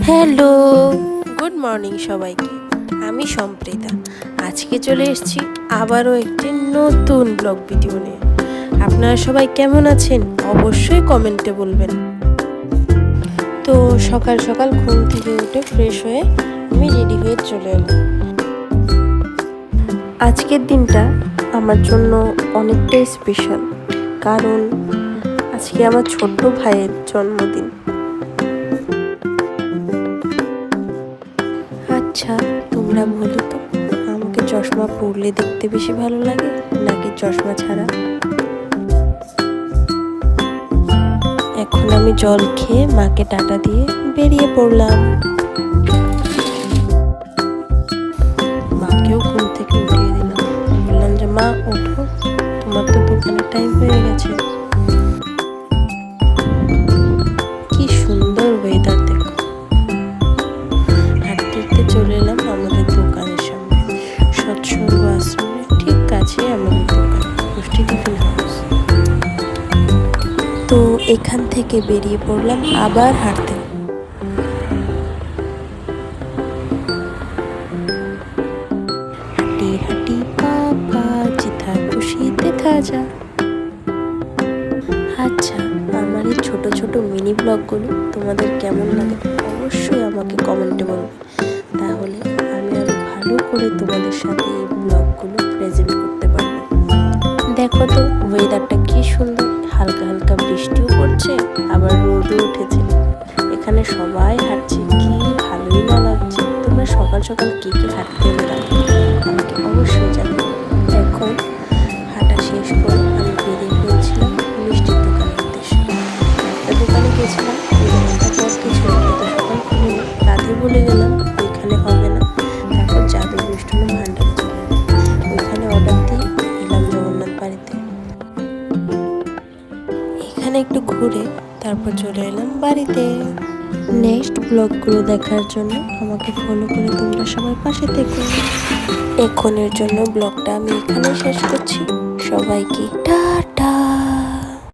Hello, good morning সবাইকে। আমি সম্প্রীতা। আজকে চলে এসেছি আবারও একটি নতুন ব্লগ ভিডিও নিয়ে। আপনারা সবাই কেমন আছেন অবশ্যই কমেন্টে বলবেন। তো সকাল সকাল ঘুম থেকে উঠে ফ্রেশ হয়ে আমি রেডি হয়ে চলে এলাম। আজকের দিনটা আমার জন্য অনেকটাই স্পেশাল, কারণ আজকে আমার ছোট্ট ভাইয়ের জন্মদিন। আচ্ছা, তোমরা বলো তো, আমাকে চশমা পরলে দেখতে বেশি ভালো লাগে নাকি চশমা ছাড়া? এখন আমি জল খেয়ে মাকে টাটা দিয়ে বেরিয়ে পড়লাম। মাকেও ঘুম থেকে উঠিয়ে দিলাম, বললাম যে মা ওঠো, তোমার তো দোকানের টাইম হয়ে গেছে। কি সুন্দর ওয়েদার দেখো। হাঁটতে হাঁটতে চলে এলাম আমাদের দোকানের সামনে। সৎসঙ্গ আশ্রমের ঠিক কাছে আমাদের দোকান, পুষ্টি টিফিন হাউস। তো এখান থেকে বেরিয়ে পড়লাম আবার হাঁটতে। হাঁটি হাঁটি পা যেথা খুশি তেথা যা। আচ্ছা, আমার এই ছোট ছোট মিনি ব্লগগুলো তোমাদের কেমন লাগে অবশ্যই আমাকে কমেন্টে বলবে, তাহলে আমি আরো ভালো করে তোমাদের সাথে এই ব্লগগুলো প্রেজেন্ট করতে পারবো। দেখো তো ওয়েদারটা কি সুন্দর, হালকা হালকা বৃষ্টিও পড়ছে, আবার রোদও উঠেছে। এখানে সবাই হাঁটছে, কি ভালোই না লাগছে। তোমরা সকাল সকাল কে কে হাঁটতে বেরোবে আমাকে অবশ্যই জানাবে। এখন হাঁটা শেষ করে আমি বেরিয়ে পড়েছিলাম মিষ্টির দোকানের উদ্দেশ্যে। একটা দোকানে গেছিলাম, পর কিছু সকাল খুলে রাধে বলে গেলাম ওইখানে হবে না। তারপর জাদু মিষ্টান্ন ভান্ডারে চলে ওইখানে অর্ডার দিয়ে এলাম জগন্নাথ বাড়িতে। এখানে একটু ঘুরে তারপর চলে এলাম বাড়িতে। নেক্সট ব্লগগুলো দেখার জন্য আমাকে ফলো করে তোমরা সবাই পাশে থেকো। এখনের জন্য ব্লগটা আমি এখানে শেষ করছি। সবাইকে টাটা।